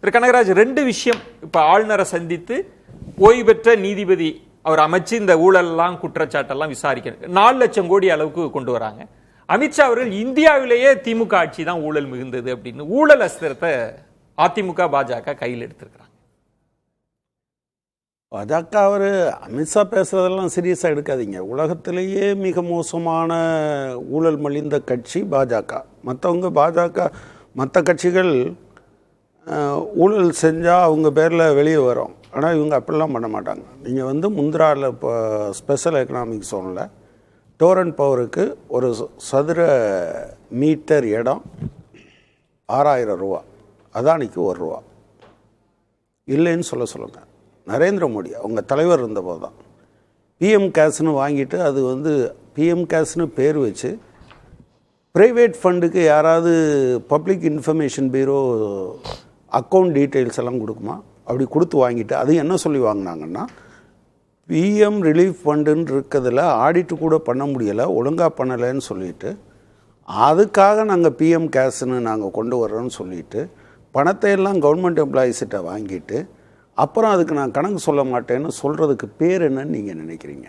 திரு கனகராஜ், ரெண்டு விஷயம் இப்ப ஆளுநரை சந்தித்து ஓய்வு பெற்ற நீதிபதி அவர் அமைச்சு இந்த ஊழல்லாம் குற்றச்சாட்டெல்லாம் விசாரிக்கணும். 4 லட்சம் கோடி அளவுக்கு கொண்டு வராங்க. அமித்ஷா அவர்கள் இந்தியாவிலேயே திமுக ஆட்சி தான் ஊழல் மிகுந்தது அப்படின்னு ஊழல் அஸ்திரத்தை அதிமுக பாஜக கையில் எடுத்திருக்கிறாங்க. பாஜக அவர் அமித்ஷா பேசுறதெல்லாம் சீரியஸாக எடுக்காதீங்க. உலகத்திலேயே மிக மோசமான ஊழல் மலிந்த கட்சி பாஜக. மற்ற கட்சிகள் ஊழல் செஞ்சால் அவங்க பேரில் வெளியே வரும். ஆனால் இவங்க அப்படிலாம் பண்ண மாட்டாங்க. நீங்கள் முந்திராவில் இப்போ ஸ்பெஷல் எக்கனாமிக் ஜோனில் டோரன் பவருக்கு ஒரு சதுர மீட்டர் இடம் 6000 ரூபா, அதானிக்கு 1 ரூபா இல்லைன்னு சொல்லுங்கள். நரேந்திர மோடி அவங்க தலைவர் இருந்தபோது தான் பிஎம் கேஸ்னு வாங்கிட்டு அது பிஎம் கேஸ்னு பேர் வச்சு ப்ரைவேட் ஃபண்டுக்கு யாராவது public information bureau account details எல்லாம் கொடுக்குமா? அப்படி கொடுத்து வாங்கிட்டு அது என்ன சொல்லி வாங்கினாங்கன்னா, பிஎம் ரிலீஃப் ஃபண்டுன்னு இருக்கிறதுல ஆடிட்டு கூட பண்ண முடியலை, ஒழுங்காக பண்ணலைன்னு சொல்லிட்டு அதுக்காக நாங்கள் பிஎம் கேஸ்ன்னு நாங்கள் கொண்டு வர்றோன்னு சொல்லிட்டு பணத்தை எல்லாம் கவர்மெண்ட் எம்ப்ளாயீஸ்கிட்ட வாங்கிட்டு அப்புறம் அதுக்கு நான் கணக்கு சொல்ல மாட்டேன்னு சொல்கிறதுக்கு பேர் என்னன்னு நீங்கள் நினைக்கிறீங்க?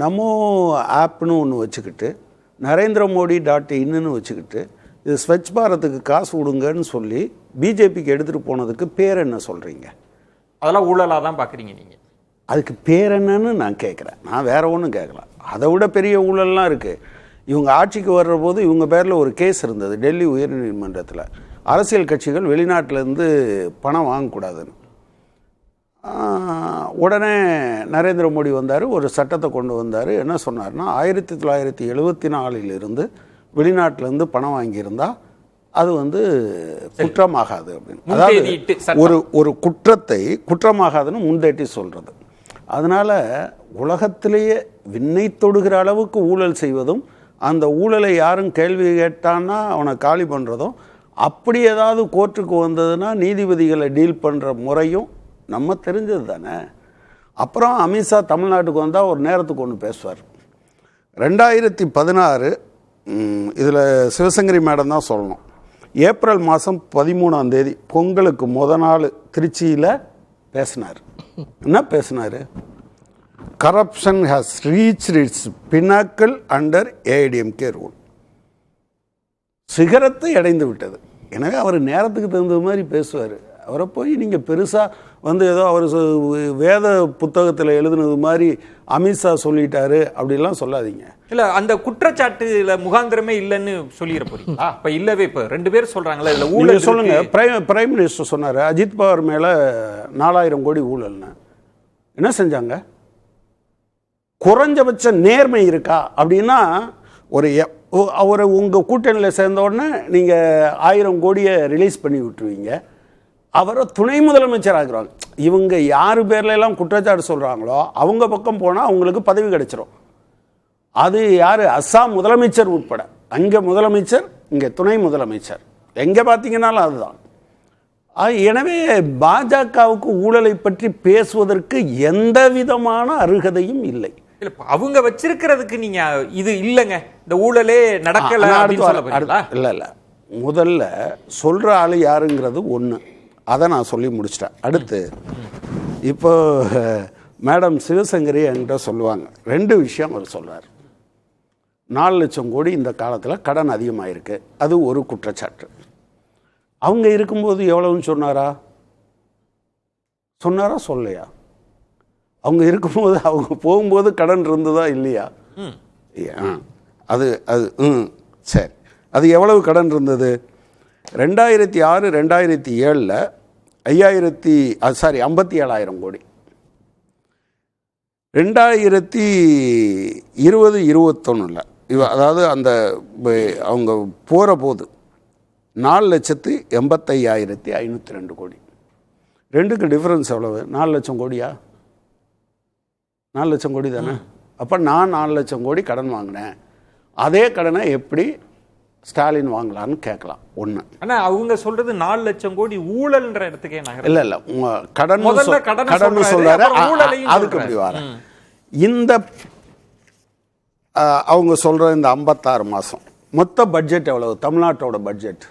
நமோ ஆப்னு ஒன்று வச்சுக்கிட்டு நரேந்திர மோடி .in வச்சுக்கிட்டு இது ஸ்வச் பாரத்துக்கு காசு கொடுங்கன்னு சொல்லி பிஜேபிக்கு எடுத்துகிட்டு போனதுக்கு பேர் என்ன சொல்கிறீங்க? அதெல்லாம் ஊழலாக தான் பார்க்குறீங்க நீங்கள். அதுக்கு பேர் என்னன்னு நான் கேட்குறேன். நான் வேறு ஒன்றும் கேட்கல. அதை விட பெரிய ஊழல்லாம் இருக்குது. இவங்க ஆட்சிக்கு வர்ற போது இவங்க பேரில் ஒரு கேஸ் இருந்தது டெல்லி உயர்நீதிமன்றத்தில். அரசியல் கட்சிகள் வெளிநாட்டிலேருந்து பணம் வாங்கக்கூடாதுன்னு. உடனே நரேந்திர மோடி வந்தார், ஒரு சட்டத்தை கொண்டு வந்தார். என்ன சொன்னார்னா, 1974 வெளிநாட்டிலேருந்து பணம் வாங்கியிருந்தா அது குற்றமாகாது அப்படின்னு. அதாவது ஒரு குற்றத்தை குற்றமாகாதுன்னு முன்தேட்டி சொல்கிறது. அதனால் உலகத்திலேயே விண்ணை தொடுகிற அளவுக்கு ஊழல் செய்வதும், அந்த ஊழலை யாரும் கேள்வி கேட்டான்னா அவனை காலி பண்ணுறதும், அப்படி ஏதாவது கோர்ட்டுக்கு வந்ததுன்னா நீதிபதிகளை டீல் பண்ணுற முறையும் நம்ம தெரிஞ்சது தானே. அப்புறம் அமித்ஷா தமிழ்நாட்டுக்கு வந்தால் ஒரு நேரத்துக்கு ஒன்று பேசுவார். 2016 இதில் சிவசங்கரி மேடம் தான் சொல்லணும். ஏப்ரல் மாதம் 13ஆம் தேதி பொங்கலுக்கு நாள் திருச்சியில் பேசினார். என்ன பேசினார்? Corruption has reached it's pinnacle under AIADMK rule. சிகரத்தை அடைந்து விட்டது. எனவே அவர் நேரத்துக்கு தகுந்த மாதிரி பேசுவார். அவரை போய் நீங்கள் பெருசாக ஏதோ அவர் வேத புத்தகத்தில் எழுதுனது மாதிரி அமித்ஷா சொல்லிட்டாரு அப்படிலாம் சொல்லாதீங்க. இல்லை, அந்த குற்றச்சாட்டுல முகாந்திரமே இல்லைன்னு சொல்லிட போறீங்களா? இப்போ இல்லவே இப்போ 2 பேர் சொல்கிறாங்களா இல்லை ஊழல் சொல்லுங்க. பிரைம் மினிஸ்டர் சொன்னார் அஜித் பவார் மேலே 4000 கோடி ஊழல்னு. என்ன செஞ்சாங்க? குறைஞ்சபட்ச நேர்மை இருக்கா அப்படின்னா அவரை உங்கள் கூட்டணியில் சேர்ந்த உடனே நீங்கள் 1000 கோடியை ரிலீஸ் பண்ணி விட்டுருவீங்க. அவரை துணை முதலமைச்சர் ஆக்குறாங்க. இவங்க யார் பேர்ல எல்லாம் குற்றச்சாட்டு சொல்கிறாங்களோ அவங்க பக்கம் போனால் அவங்களுக்கு பதவி கிடைச்சிரும். அது யார்? அஸ்ஸாம் முதலமைச்சர் உட்பட. அங்கே முதலமைச்சர், இங்கே துணை முதலமைச்சர், எங்கே பார்த்தீங்கன்னாலும் அதுதான். எனவே பாஜகவுக்கு ஊழலை பற்றி பேசுவதற்கு எந்த விதமான அருகதையும் இல்லை. அவங்க வச்சிருக்கிறதுக்கு நீங்க இது இல்லைங்க, இந்த ஊழலே நடக்கல. இல்லை, முதல்ல சொல்ற ஆளு யாருங்கிறது ஒன்று, அதை நான் சொல்லி முடிச்சிட்டேன். அடுத்து இப்போ மேடம் சிவசங்கரி என்கிட்ட சொல்லுவாங்க 2 விஷயம் அவர் சொல்றார். 4 லட்சம் கோடி இந்த காலத்தில் கடன் அதிகமாயிருக்கு, அது ஒரு குற்றச்சாட்டு. அவங்க இருக்கும்போது எவ்வளவுன்னு சொன்னாரா சொல்லையா? அவங்க இருக்கும்போது அவங்க போகும்போது கடன் இருந்ததா இல்லையா? அது சரி, அது எவ்வளவு கடன் இருந்தது? 2006 2007 57,000 கோடி. 2020-21 அதாவது அந்த அவங்க போகிற போது 4,85,502 கோடி. ரெண்டுக்கு டிஃபரன்ஸ் எவ்வளவு? 4 லட்சம் கோடியா? 4 லட்சம் கோடி தானே. அப்போ நான் 4 லட்சம் கோடி கடன் வாங்கினேன், அதே கடனை எப்படி ஸ்டாலின் வாங்கலான்னு கேட்கலாம். ஒன்று. ஆனால் அவங்க சொல்றது 4 லட்சம் கோடி ஊழல்ன்ற இடத்துக்கே இல்லை கடன் சொல்றாரு. அதுக்கு அப்படி வர இந்த அவங்க சொல்ற இந்த 56 மாதம் மொத்த பட்ஜெட் எவ்வளவு? தமிழ்நாட்டோட பட்ஜெட்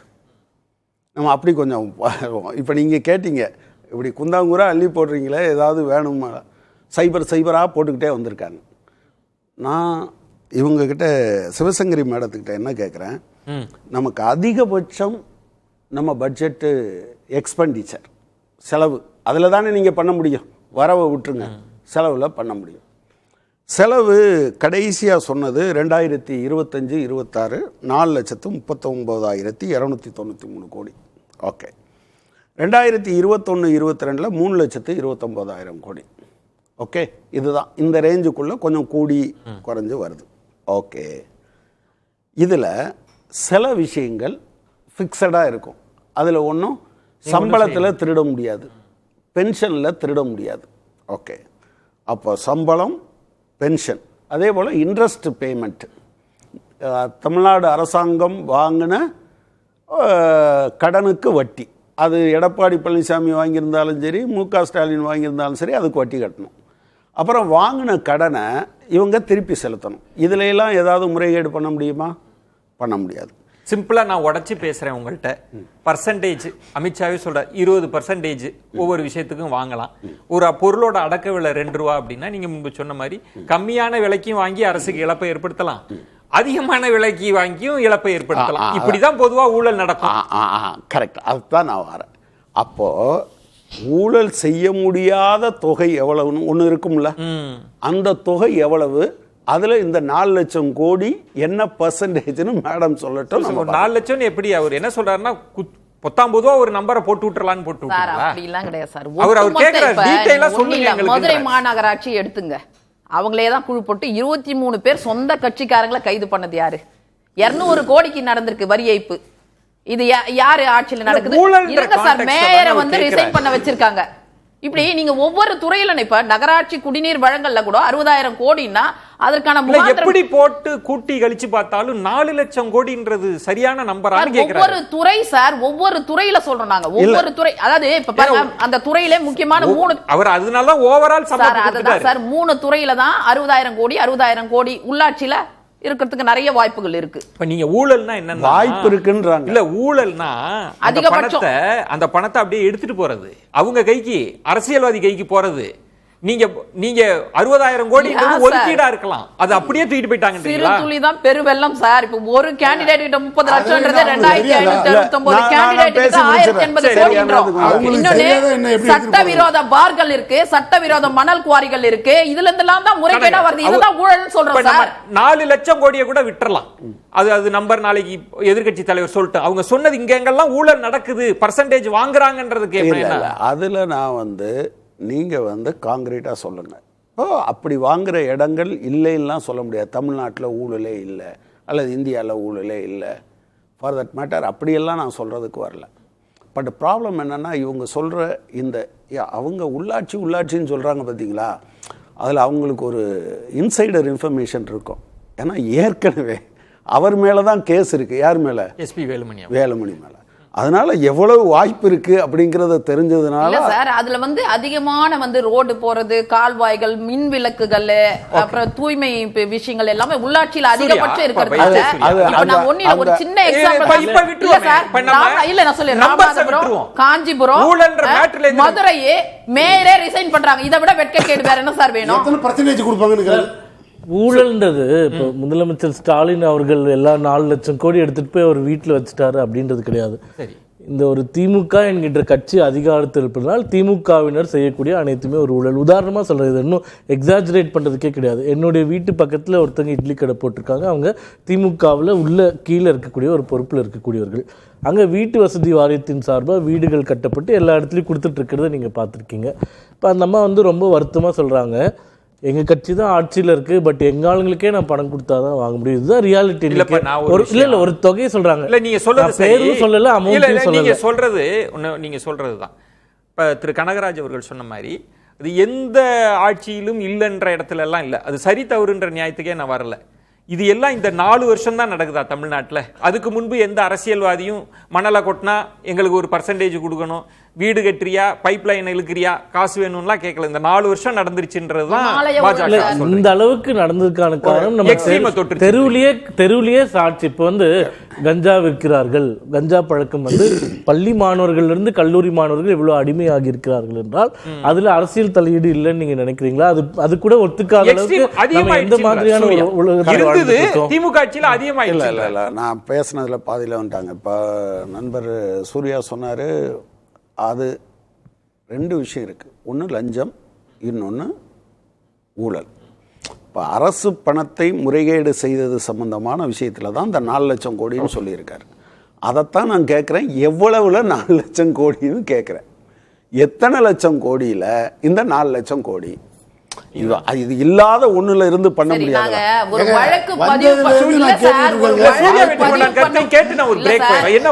நம்ம அப்படி கொஞ்சம் இப்போ நீங்கள் கேட்டீங்க இப்படி குந்தாங்குறா அள்ளி போடுறீங்களே ஏதாவது வேணுமா, சைபராக போட்டுக்கிட்டே வந்திருக்காங்க. நான் இவங்கக்கிட்ட சிவசங்கரி மேடத்துக்கிட்ட என்ன கேட்குறேன், நமக்கு அதிகபட்சம் நம்ம பட்ஜெட்டு எக்ஸ்பெண்டிச்சர் செலவு அதில் தானே நீங்கள் பண்ண முடியும், வரவை விட்டுருங்க, செலவில் பண்ண முடியும். செலவு கடைசியாக சொன்னது 2025-26 4,39,293 கோடி. ஓகே. 2021-22 3,29,000 கோடி. ஓகே, இதுதான் இந்த ரேஞ்சுக்குள்ளே கொஞ்சம் கூடி குறைஞ்சு வருது. ஓகே, இதில் சில விஷயங்கள் ஃபிக்ஸடாக இருக்கும். அதில் ஒன்றும் சம்பளத்தில் திருட முடியாது, பென்ஷனில் திருட முடியாது. ஓகே, அப்போ சம்பளம், பென்ஷன், அதே போல் இன்ட்ரெஸ்ட் பேமெண்ட், தமிழ்நாடு அரசாங்கம் வாங்கின கடனுக்கு வட்டி, அது எடப்பாடி பழனிசாமி வாங்கியிருந்தாலும் சரி, மு.க. ஸ்டாலின் வாங்கியிருந்தாலும் சரி, அதுக்கு வட்டி கட்டணும். அப்புறம் வாங்கின கடனை இவங்க திருப்பி செலுத்தணும். இதுல எல்லாம் ஏதாவது முறைகேடு பண்ண முடியுமா? பண்ண முடியாது. சிம்பிளா நான் உடச்சி பேசுறேன் உங்கள்கிட்ட. பர்சன்டேஜ் அமித்ஷாவே சொல்ற 20% ஒவ்வொரு விஷயத்துக்கும் வாங்கலாம். ஒரு பொருளோட அடக்க விலை 2 ரூபா அப்படின்னா நீங்க முன்பு சொன்ன மாதிரி கம்மியான விலைக்கும் வாங்கி அரசுக்கு இழப்பை ஏற்படுத்தலாம், அதிகமான விலைக்கு வாங்கியும் இழப்பை ஏற்படுத்தலாம். இப்படிதான் பொதுவா ஊழல் நடக்கும். கரெக்ட், அதுதான் நான் வரேன். அப்போ ஊழல் செய்ய முடியாத தொகை எவ்வளவுன்னு ஒன்று இருக்கும்ல, அந்த தொகை எவ்வளவு, அதுல இந்த 4 லட்சம் கோடி என்ன பர்சன்டேஜ்னு மேடம் சொல்லட்டும். 4 லட்சம் எப்படி அவர் என்ன சொல்றாருன்னா 19 ரூபா ஒரு நம்பரை போட்டு விட்டுறலாம்னு போட்டு விட்டுறலாம். அப்படிலாம் கிடையாது சார். அவர் கேக்குறாரு டீடைலா சொல்லுங்க. மதுரை மாநகராட்சி எடுத்துங்க, அவங்களே தான் குழு போட்டு 23 பேர் சொந்த கட்சிக்காரங்களை கைது பண்ணது யாரு? 200 கோடிக்கு நடந்திருக்கு வரி ஏய்ப்பு. இது யாரு ஆட்சியில் நடக்குது? இருங்க சார், மேயரை வந்து ரிசைன் பண்ண வச்சிருக்காங்க. இப்படி நீங்க ஒவ்வொரு துறையில இப்ப நகராட்சி குடிநீர் வழங்கல்ல கூட 60,000 கோடின்னா அதற்கான எப்படி போட்டு கூட்டி கழிச்சு பார்த்தாலும் 4 லட்சம் கோடின்றது சரியான நம்பரான்னு கேக்குறாரு. ஒவ்வொரு துறை சார், ஒவ்வொரு துறையில சொல்றோம் நாங்க, ஒவ்வொரு துறை. அதாவது இப்ப பாருங்க, அந்த துறையிலே முக்கியமான 3 அவர் அதனால ஓவரால் சார், அதுதான் சார் 3 துறையில தான் 60,000 கோடி உள்ளாட்சியில இருக்கிறதுக்கு நிறைய வாய்ப்புகள் இருக்கு. இப்ப நீங்க ஊழல்னா என்ன வாய்ப்பு இருக்குன்றாங்க. இல்ல, ஊழல்னா அதிகபட்சம் அந்த பணத்தை அப்படியே எடுத்துட்டு போறது, அவங்க கைக்கு, அரசியல்வாதி கைக்கு போறது. நீங்க 60,000 கோடி ஒதுக்கீடா இருக்கலாம், அது அப்படியே தூக்கிட்டு போயிட்டாங்க. துளி தான் பெருவெள்ளம் சார். இப்ப ஒரு கேண்டிடேட் கிட்ட 30 லட்சம்ன்றது 2569 கேண்டிடேட் கிட்ட 1080 கோடி. இன்னொன்னு சட்டவிரோத பார்கள் இருக்கு, சட்டவிரோத மணல் குவாரிகள் இருக்கு, இதுல இருந்தெல்லாம் தான் முறைகேடா வருது. இதுதான் ஊழல் சொல்றோம் சார். 4 லட்சம் கோடியை கூட விட்டுறலாம், அது நம்பர் நாளைக்கு எதிர்க்கட்சி தலைவர் சொல்லிட்டு அவங்க சொன்னது இங்க எங்கெல்லாம் ஊழல் நடக்குது, பர்சன்டேஜ் வாங்குறாங்கன்றது கேட்கல. அதுல நான் நீங்க காங்கிரீட்டாக சொல்லுங்க. அப்படி வாங்குற இடங்கள் இல்லைன்னா சொல்ல முடியாது. தமிழ்நாட்டில் ஊழலே இல்லை, அல்லது இந்தியாவில் ஊழலே இல்லை, ஃபார் தட் மேட்டர் அப்படியெல்லாம் நான் சொல்கிறதுக்கு வரல. பட் ப்ராப்ளம் என்னென்னா, இவங்க சொல்கிற இந்த அவங்க உள்ளாட்சின்னு சொல்கிறாங்க பார்த்தீங்களா, அதில் அவங்களுக்கு ஒரு இன்சைடர் இன்ஃபர்மேஷன் இருக்கும். ஏன்னா ஏற்கனவே அவர் மேலே தான் கேஸ் இருக்குது. யார் மேலே? எஸ்பி வேலுமணி மேலே. அதனால எவ்வளவு வாய்ப்பு இருக்கு அப்படிங்கறத தெரிஞ்சதுனால சார், அதுல அதிகமான ரோடு போறது, கால்வாய்கள், மின் விளக்குகள், அப்புறம் தூய்மை விஷயங்கள் எல்லாமே உள்ளாட்சியில அதிகபட்சம் இருக்கிறது. நான் ஒன்னில ஒரு சின்ன எக்ஸாம்பிள் இல்ல நான் சொல்றேன். ராமநாதபுரம், காஞ்சிபுரம், மதுரையே மேயரே ரிசைன் பண்றாங்க. இதை விட வெட்கக்கேடு வேற என்ன சார் வேணும்? எத்தனை பர்சன்டேஜ் கொடுப்பாங்க? ஊழல்ன்றது இப்போ முதலமைச்சர் ஸ்டாலின் அவர்கள் எல்லாம் 4 லட்சம் கோடி எடுத்துட்டு போய் அவர் வீட்டில் வச்சுட்டாரு அப்படின்றது கிடையாது. இந்த ஒரு திமுக என்கின்ற கட்சி அதிகாரத்தில் இருப்பதனால் திமுகவினர் செய்யக்கூடிய அனைத்துமே ஒரு ஊழல். உதாரணமாக சொல்கிறது, இன்னும் எக்ஸாஜரேட் பண்ணுறதுக்கே கிடையாது. என்னுடைய வீட்டு பக்கத்தில் ஒருத்தங்க இட்லி கடை போட்டிருக்காங்க. அவங்க திமுகவில் உள்ள கீழே இருக்கக்கூடிய ஒரு பொறுப்பில் இருக்கக்கூடியவர்கள். அங்கே வீட்டு வசதி வாரியத்தின் சார்பாக வீடுகள் கட்டப்பட்டு எல்லா இடத்துலையும் கொடுத்துட்ருக்கிறத நீங்கள் பார்த்துருக்கீங்க. இப்போ அந்த அம்மா ரொம்ப வருத்தமாக சொல்கிறாங்க, எங்கள் கட்சி தான் ஆட்சியில் இருக்குது, பட் எங்கள் ஆளுங்களுக்கே நான் பணம் கொடுத்தா தான் வாங்க முடியும். இதுதான் ரியாலிட்டி. இல்லை ஒரு தொகையை சொல்கிறாங்க. இல்லை, நீங்கள் சொல்றது பேரும் சொல்லலை, அமௌண்ட்டையும் சொல்லலை. நீங்கள் சொல்கிறது தான். இப்போ திரு கனகராஜ் அவர்கள் சொன்ன மாதிரி அது எந்த ஆட்சியிலும் இல்லைன்ற இடத்துல எல்லாம் இல்லை. அது சரி தவறுன்ற நியாயத்துக்கே நான் வரல. இது எல்லாம் இந்த 4 வருஷம் தான் நடக்குதா தமிழ்நாட்டில்? அதுக்கு முன்பு எந்த அரசியல்வாதியும் மணலை கொட்டினா எங்களுக்கு ஒரு பர்சன்டேஜ் கொடுக்கணும், வீடு கட்டுறியா, பைப் லைன் இழுக்கிறியா, காசு வேணும்லாம் கேட்கல. இந்த 4 வருஷம் நடந்துருச்சுன்றதுதான் பாஜக. இந்த அளவுக்கு நடந்ததுக்கான காரணம் நம்ம தெருவிலேயே சாட்சி. இப்போ கஞ்சா விற்கிறார்கள், கஞ்சா பழக்கம் வந்து பள்ளி மாணவர்களிலிருந்து கல்லூரி மாணவர்கள் இவ்வளவு அடிமையாகி இருக்கிறார்கள் என்றால் அதுல அரசியல் தலையீடு இல்லைன்னு நீங்க நினைக்கிறீங்களா? அது கூட ஒத்துக்காத அளவுக்கு நம்ம எந்த மாதிரியான திமுக ஆட்சியில் அதிகமா இல்ல நான் பேசினதுல பாதியில வந்துட்டாங்க. இப்ப நண்பர் சூர்யா சொன்னாரு, அது 2 விஷயம் இருக்கு. ஒன்று லஞ்சம், இன்னொன்று ஊழல். இப்போ அரசு பணத்தை முறைகேடு செய்தது சம்பந்தமான விஷயத்தில் தான் இந்த 4 லட்சம் கோடின்னு சொல்லியிருக்காரு. அதைத்தான் நான் கேட்குறேன், எவ்வளவுல 4 லட்சம் கோடின்னு கேட்குறேன். எத்தனை லட்சம் கோடியில் இந்த 4 லட்சம் கோடி? இது இல்லாத ஒண்ணுல இருந்து பண்ண முடியாது. ஒரு வழக்கு பதிவு கேட்டு நான் ஒரு பிரேக். என்ன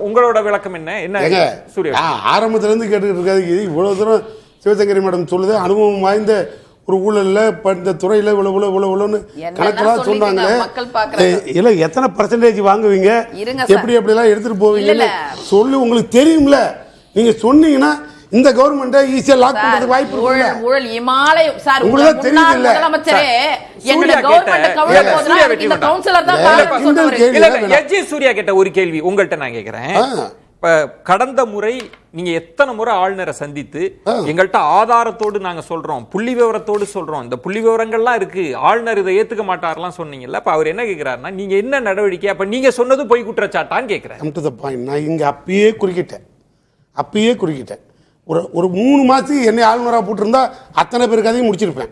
உங்களோட விளக்கம் என்ன? சூர்யா ஆரம்பத்துல இருந்து கேட்டுக்கிட்டு இருக்காது. இவ்வளவு தூரம் சிவசங்கரி மேடம் சொல்லுது, அனுபவம் வாய்ந்த ஒரு ஊழல்ல இந்த துறையில இவ்வளவுன்னு கணக்கெல்லாம் சொன்னாங்க. இல்ல எத்தனை பர்சன்டேஜ் வாங்குவீங்க, எப்படி எல்லாம் எடுத்துட்டு போவீங்கன்னு சொல்லி உங்களுக்கு தெரியும்ல. நீங்க சொன்னீங்கன்னா இந்த கவர்மெண்ட் ஈஸியா லாக் பண்றதுக்கு வாய்ப்பு இருக்கு. ஊழல் இமாலய சார் உங்களுக்கு தெரியுது இல்ல முதலமைச்சரே என்னோட கவர்மெண்ட் கவலை போதுனா இந்த கவுன்சிலர் தான் பாராட்டு சொல்றாரு. இல்ல எஜே சூர்யா கேட்ட ஒரு கேள்வி உங்கள்ட்ட நான் கேக்குறேன். இப்ப கடந்த முறை நீங்க எத்தனை முறை ஆளுநரை சந்தித்து எங்கள்கிட்ட ஆதாரத்தோடு நாங்க சொல்றோம், புள்ளி விவரத்தோடு சொல்றோம், இந்த புள்ளி விவரங்கள்லாம் இருக்கு, ஆளுநர் இதை ஏத்துக்க மாட்டாரெல்லாம் சொன்னீங்கல்ல. அப்ப அவர் என்ன கேட்கிறாருன்னா, நீங்க என்ன நடவடிக்கை, அப்ப நீங்க சொன்னது பொய் குற்றச்சாட்டான்னு கேட்கிறேன். நான் இங்க அப்பயே குறுக்கிட்டேன். ஒரு 3 மாசத்துக்கு என்னை ஆளுநராக போட்டிருந்தா அத்தனை பேருக்கு அதையும் முடிச்சிருப்பேன்.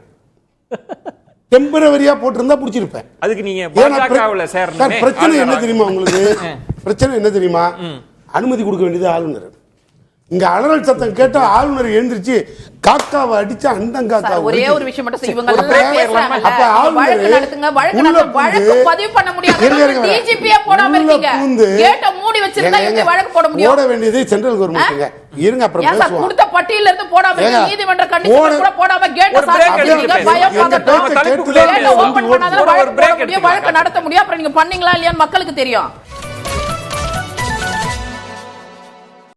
டெம்பரவரியா போட்டிருந்தா முடிச்சிருப்பேன். அதுக்கு நீங்க பாஜகவுல சேரணும். பிரச்சனை என்ன தெரியுமா உங்களுக்கு? பிரச்சனை என்ன தெரியுமா? அனுமதி கொடுக்க வேண்டியது ஆளுநர். இங்க அலறல் சத்தம் கேட்டா ஆளுநர் எழுந்திருச்சு காக்காவை அடிச்சு அண்டங்காக்கா. ஒரே ஒரு விஷயம் மட்டும் இவங்க பேசுறாங்க. அப்ப வழக்கு நடத்துங்க, வழக்கு பதிவு பண்ண முடியாது. டிஜிபியே போடாம இருக்கீங்க. கேட்ட மூடி வச்சிருந்தா எப்படி வழக்கு போட முடியும்? போட வேண்டியது சென்ட்ரல் கவர்மெண்ட்ங்க. இருங்க அப்புறம் பேசுவோம். கொடுத்த பட்டியல இருந்து போடாம இருக்கீங்க. நீதிமன்ற கண்டிஷன் கூட போடாம கேட்ட சாத்திட்டீங்க. பயம் பதட்டம் கேட்ட ஓபன் பண்ணாத வழக்கு நடத்த முடியும். அப்புறம் நீங்க பண்ணீங்களா இல்லையான்னு மக்களுக்கு தெரியும்.